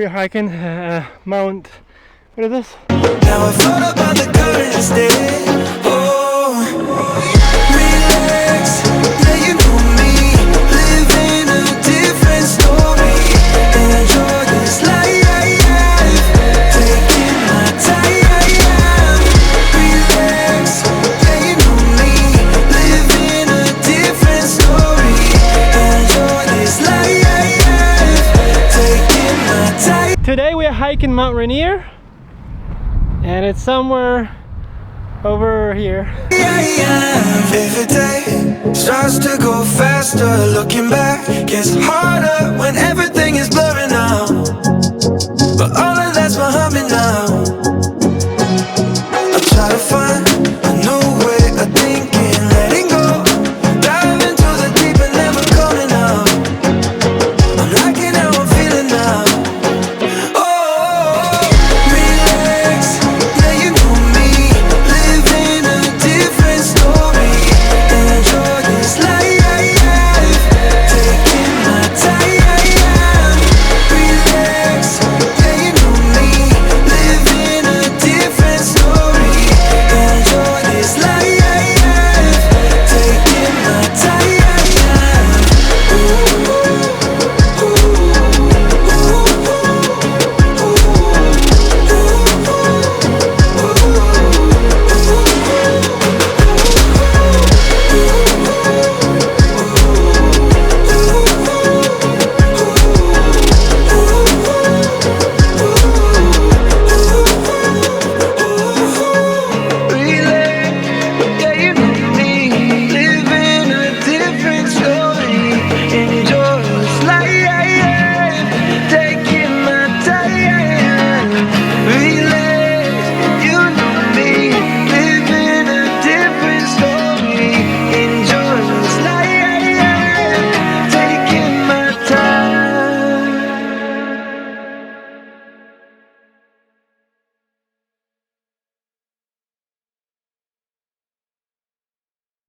are hiking Mount, what is this? Now I float up on the current instead. Oh, relax, yeah, you know me, living a different story. Enjoy this life, taking my time. Relax, yeah, you know me, living a different story. Enjoy this life, taking my time. Today we are hiking Mount Rainier, and it's somewhere over here. Every day starts to go faster. Looking back gets harder when everything is blurring out. But all of that's behind me